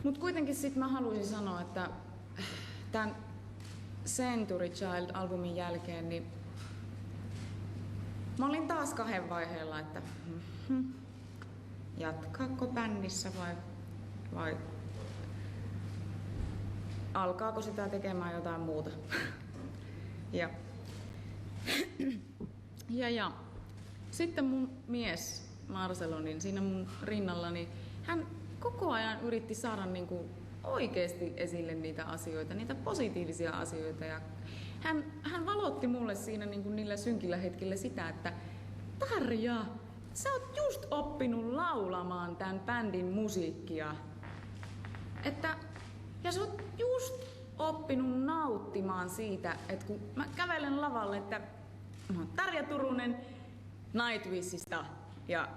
Mutta kuitenkin sitten mä haluaisin sanoa, että tämän Century Child-albumin jälkeen niin mä olin taas kahden vaiheella, että jatkaako bändissä vai alkaako sitä tekemään jotain muuta. ja sitten mun mies Marcelo, niin siinä mun rinnallani, hän koko ajan yritti saada niinku oikeasti esille niitä asioita, niitä positiivisia asioita. Ja hän valotti mulle siinä niinku niillä synkillä hetkillä sitä, että Tarja, sä oot just oppinut laulamaan tämän bändin musiikkia. Ja sä oot just oppinut nauttimaan siitä, että kun mä kävelen lavalle, että mä oon Tarja Turunen Nightwishista ja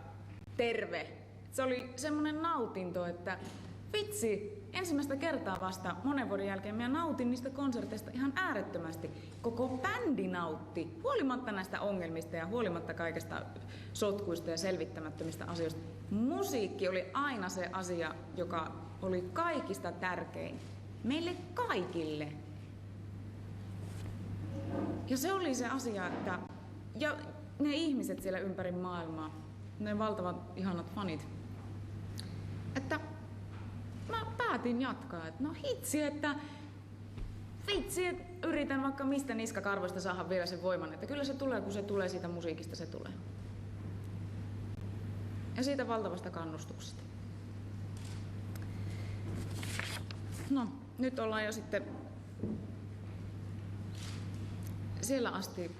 terve. Se oli semmonen nautinto, että vitsi, ensimmäistä kertaa vasta monen vuoden jälkeen mä nautin niistä konserteista ihan äärettömästi. Koko bändi nautti, huolimatta näistä ongelmista ja huolimatta kaikesta sotkuista ja selvittämättömistä asioista. Musiikki oli aina se asia, joka oli kaikista tärkein. Meille kaikille. Ja se oli se asia, että ja ne ihmiset siellä ympäri maailmaa, ne valtavat ihanat fanit, että mä päätin jatkaa, että no hitsi, että yritän vaikka mistä niskakarvoista saada vielä sen voiman, että kyllä se tulee, kun se tulee siitä musiikista, se tulee. Ja siitä valtavasta kannustuksesta. No, nyt ollaan jo sitten siellä asti,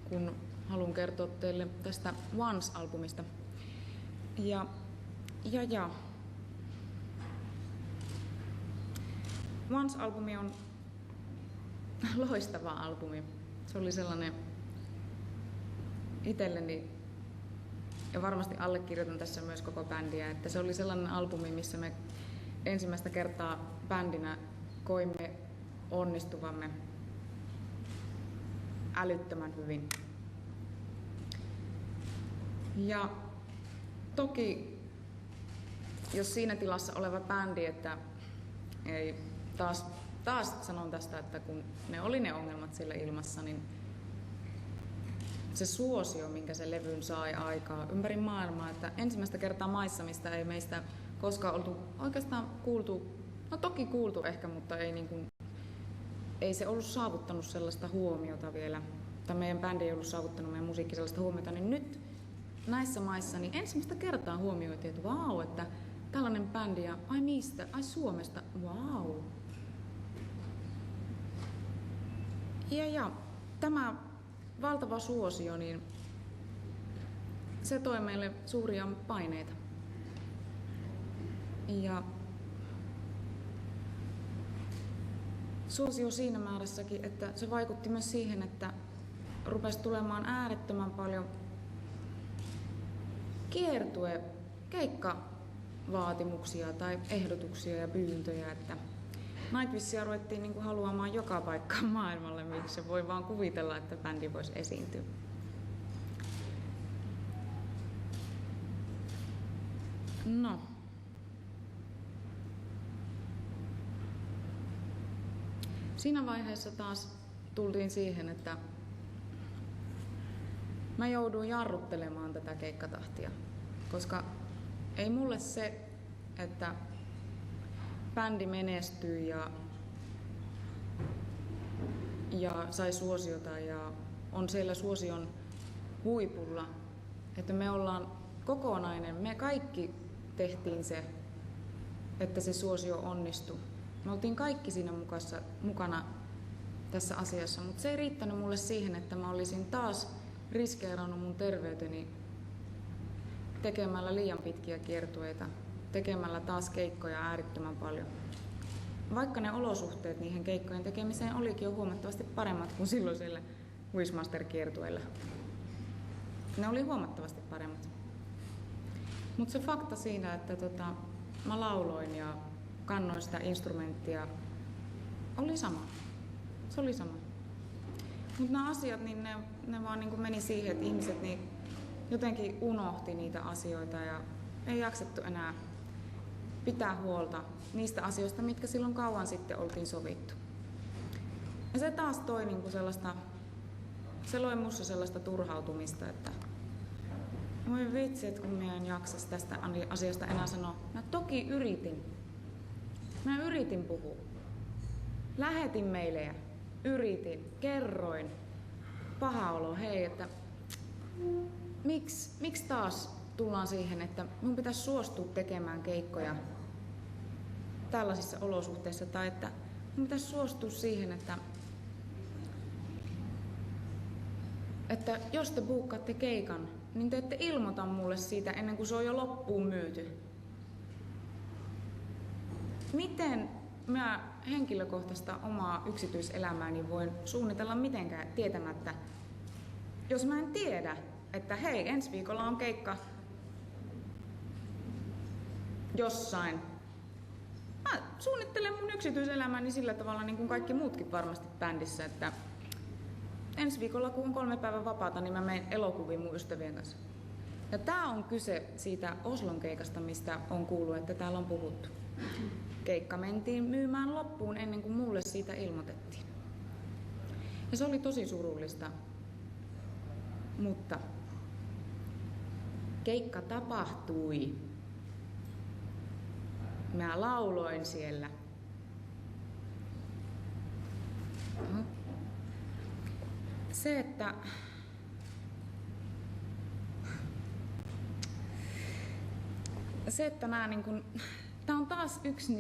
kun haluan kertoa teille tästä Once-albumista. Ja. Once-albumi on loistava albumi. Se oli sellainen itselleni, ja varmasti allekirjoitan tässä myös koko bändiä, että se oli sellainen albumi, missä me ensimmäistä kertaa bändinä koimme onnistuvamme älyttömän hyvin. Ja toki, jos siinä tilassa oleva bändi, että ei taas sanon tästä, että kun ne oli ne ongelmat siellä ilmassa, niin se suosio, minkä se levyn sai aikaa ympäri maailmaa, että ensimmäistä kertaa maissa, mistä ei meistä koskaan oltu oikeastaan kuultu, no toki kuultu ehkä, mutta ei se ollut saavuttanut sellaista huomiota vielä, tai meidän bändi ei ollut saavuttanut meidän musiikki sellaista huomiota, niin nyt näissä maissa niin ensimmäistä kertaa huomioitiin, että vau, että tällainen bändi ja ai mistä, ai Suomesta, vau. Ja tämä valtava suosio, niin se toi meille suuria paineita. Ja suosio siinä määrässäkin, että se vaikutti myös siihen, että rupesi tulemaan äärettömän paljon keikkavaatimuksia tai ehdotuksia ja pyyntöjä, että Nightwishia ruvettiin haluamaan joka paikkaan maailmalle, miksi se voi vaan kuvitella, että bändi voisi esiintyä. No. Siinä vaiheessa taas tultiin siihen, että mä jouduin jarruttelemaan tätä keikkatahtia, koska ei mulle se, että bändi menestyy ja sai suosiota ja on siellä suosion huipulla, että me ollaan kokonainen, me kaikki tehtiin se, että se suosio onnistui. Me oltiin kaikki siinä mukana tässä asiassa, mutta se ei riittänyt mulle siihen, että mä olisin taas riskeerannut mun terveyteni tekemällä liian pitkiä kiertueita, tekemällä taas keikkoja äärettömän paljon. Vaikka ne olosuhteet niihin keikkojen tekemiseen olikin jo huomattavasti paremmat kuin silloin siellä Wishmaster-kiertueilla. Ne oli huomattavasti paremmat. Mutta se fakta siinä, että mä lauloin ja kannoin sitä instrumenttia, oli sama. Se oli sama. Mutta nämä asiat, niin ne vaan meni siihen, että ihmiset jotenkin unohti niitä asioita ja ei jaksettu enää pitää huolta niistä asioista, mitkä silloin kauan sitten oltiin sovittu. Ja se taas toi niinku sellaista, se loi musta sellaista turhautumista, että voi vitsi, että kun minä en jaksa tästä asiasta enää sanoa. Mä toki yritin. Mä yritin puhua. Lähetin meilejä. Yritin. Kerroin. Paha olo. Hei, että miksi taas tullaan siihen, että mun pitäisi suostua tekemään keikkoja tällaisissa olosuhteissa, tai että mun pitäisi suostua siihen, että jos te buukkaatte keikan, niin te ette ilmoita mulle siitä ennen kuin se on jo loppuun myyty. Miten mä henkilökohtaista omaa yksityiselämääni voin suunnitella mitenkään tietämättä, jos mä en tiedä, että hei, ensi viikolla on keikka jossain. Mä suunnittelen mun yksityiselämääni sillä tavalla niin kuin kaikki muutkin varmasti bändissä, että ensi viikolla kun on 3 päivän vapaata, niin mä menen elokuviin mun ystävien kanssa. Ja tää on kyse siitä Oslon keikasta, mistä on kuullut, että täällä on puhuttu. Keikka mentiin myymään loppuun ennen kuin mulle siitä ilmoitettiin. Ja se oli tosi surullista. Mutta keikka tapahtui. Mä lauloin siellä. Se, että nämä niin kun, tää on taas yksi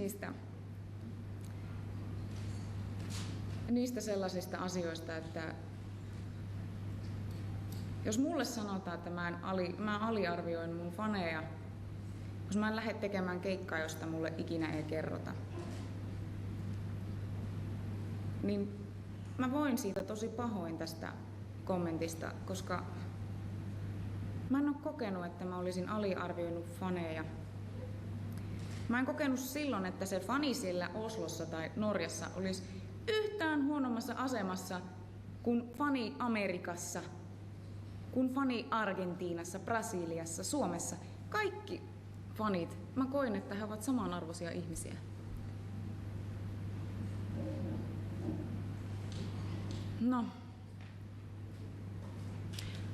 niistä sellaisista asioista, että jos mulle sanotaan, että mä aliarvioin mun faneja, jos mä en lähde tekemään keikkaa, josta mulle ikinä ei kerrota, niin mä voin siitä tosi pahoin tästä kommentista, koska mä en oo kokenut, että mä olisin aliarvioinut faneja. Mä en kokenut silloin, että se fani siellä Oslossa tai Norjassa olisi yhtään huonommassa asemassa kuin fani Amerikassa, kuin fani Argentiinassa, Brasiliassa, Suomessa. Kaikki fanit, mä koin, että he ovat samanarvoisia ihmisiä. No.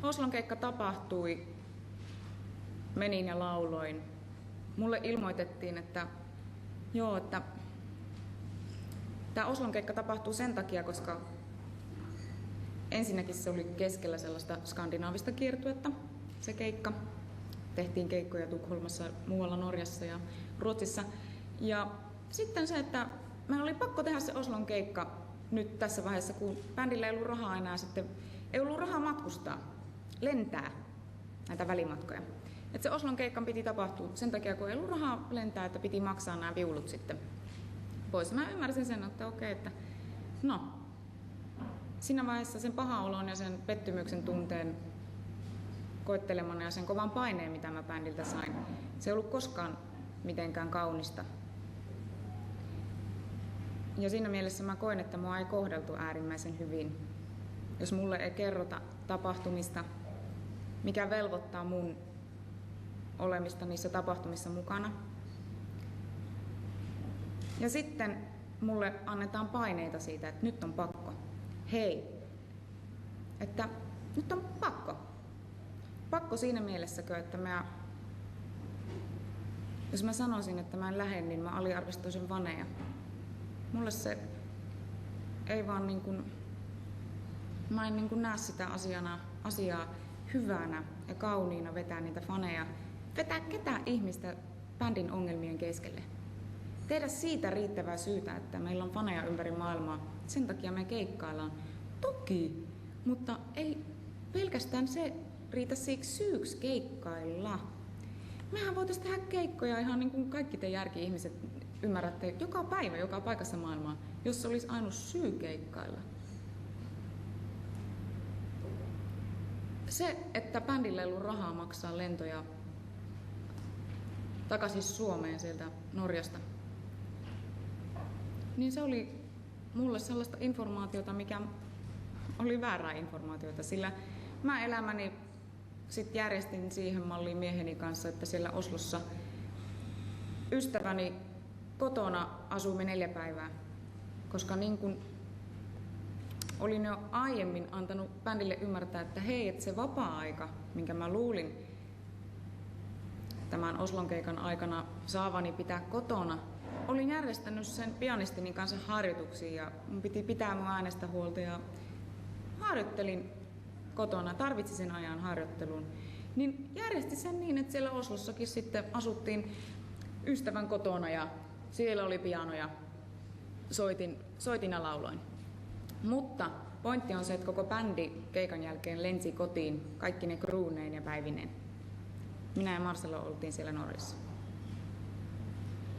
Oslon keikka tapahtui. Menin ja lauloin. Mulle ilmoitettiin, että tämä Oslon keikka tapahtuu sen takia, koska ensinnäkin se oli keskellä sellaista skandinaavista kiertuetta, se keikka. Tehtiin keikkoja Tukholmassa, muualla Norjassa ja Ruotsissa. Ja sitten se, että meidän oli pakko tehdä se Oslon keikka nyt tässä vaiheessa, kun bändillä ei ollut rahaa enää sitten, ei ollut rahaa matkustaa, lentää näitä välimatkoja. Et se Oslon keikkan piti tapahtua sen takia, kun ei ollut rahaa lentää, että piti maksaa nämä viulut sitten pois. Mä ymmärsin sen, että okei, että no, siinä vaiheessa sen pahan olon ja sen pettymyksen tunteen koettelemana ja sen kovan paineen, mitä mä bändiltä sain, se ei ollut koskaan mitenkään kaunista. Ja siinä mielessä mä koin, että mua ei kohdeltu äärimmäisen hyvin. Jos mulle ei kerrota tapahtumista, mikä velvoittaa mun olemista niissä tapahtumissa mukana. Ja sitten mulle annetaan paineita siitä, että nyt on pakko. Hei, että nyt on pakko. Pakko siinä mielessäkö, että jos mä sanoisin, että mä en lähde, niin mä aliarvostoisin faneja. Mulle se ei vaan niin kuin, mä en niin kuin näe sitä asiaa hyvänä ja kauniina vetää niitä faneja. Vetää ketään ihmistä bändin ongelmien keskelle. Tehdä siitä riittävää syytä, että meillä on faneja ympäri maailmaa. Sen takia me keikkaillaan. Toki, mutta ei pelkästään se riitä siksi syyksi keikkailla. Mehän voitaisiin tehdä keikkoja ihan niin kuin kaikki te järki-ihmiset ymmärrätte joka päivä, joka paikassa maailmaa, jos se olisi ainut syy keikkailla. Se, että bändillä ei ollut rahaa maksaa lentoja takaisin Suomeen sieltä Norjasta, niin se oli mulle sellaista informaatiota, mikä oli väärää informaatiota, sillä mä elämäni sit järjestin siihen malliin mieheni kanssa, että siellä Oslossa ystäväni kotona asuimme 4 päivää, koska niin kuin olin jo aiemmin antanut bändille ymmärtää, että hei, että se vapaa-aika, minkä mä luulin tämän Oslon keikan aikana saavani pitää kotona, olin järjestänyt sen pianistini kanssa harjoituksiin ja mun piti pitää mun äänestä huolta ja harjoittelin kotona, tarvitsin sen ajan harjoitteluun. Niin järjesti sen niin, että siellä Oslossakin sitten asuttiin ystävän kotona ja siellä oli piano ja soitin ja lauloin. Mutta pointti on se, että koko bändi keikan jälkeen lensi kotiin kaikki ne kruuneen ja päivineen. Minä ja Marcelo oltiin siellä Norjassa.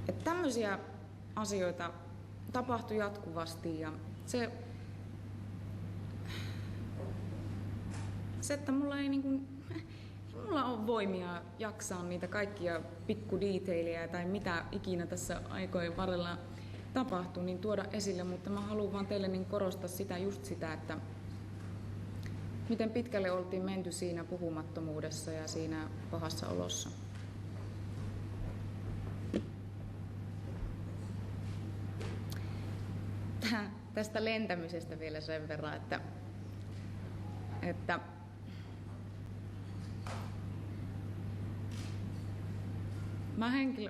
Että tämmöisiä asioita tapahtui jatkuvasti ja se että mulla ei mulla on voimia jaksaa niitä kaikkia pikkudetailejä tai mitä ikinä tässä aikojen varrella tapahtuu, niin tuoda esille, mutta mä haluan vaan teille korostaa sitä, että miten pitkälle oltiin menty siinä puhumattomuudessa ja siinä pahassa olossa. Tästä lentämisestä vielä sen verran, että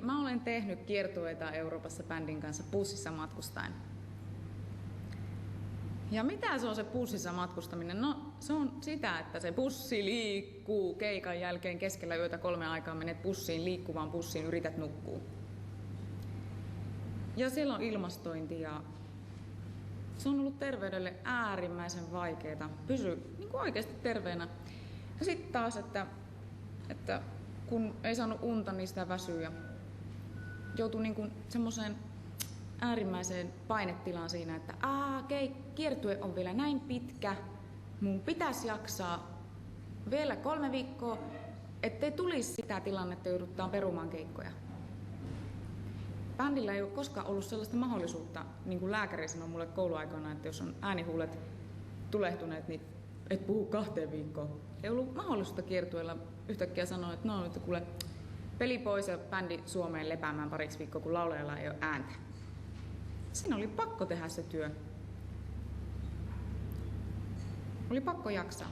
mä olen tehnyt kiertueita Euroopassa bändin kanssa bussissa matkustaen. Ja mitä se on se bussissa matkustaminen? No se on sitä, että se bussi liikkuu keikan jälkeen keskellä yötä 3 aikaa menet bussiin, liikkuvaan bussiin, yrität nukkua. Ja siellä on ilmastointi ja se on ollut terveydelle äärimmäisen vaikeaa. Pysy oikeasti terveenä. Ja sitten taas, että kun ei saanut unta, niin sitä väsyy ja joutuu semmoiseen äärimmäiseen painetilaan siinä, että kiertue on vielä näin pitkä, mun pitäisi jaksaa vielä 3 viikkoa, ettei tulisi sitä tilannetta, jouduttaan perumaan keikkoja. Bändillä ei ole koskaan ollut sellaista mahdollisuutta, niin kuin lääkäri sanoi mulle kouluaikana, että jos on äänihuulet tulehtuneet, niin et puhu 2 viikkoon. Ei ollut mahdollisuutta kiertueella yhtäkkiä sanoa, että no, että kuule, peli pois ja bändi Suomeen lepäämään 2 viikkoa, kun laulajalla ei ole ääntä. Siinä oli pakko tehdä se työ. Oli pakko jaksaa.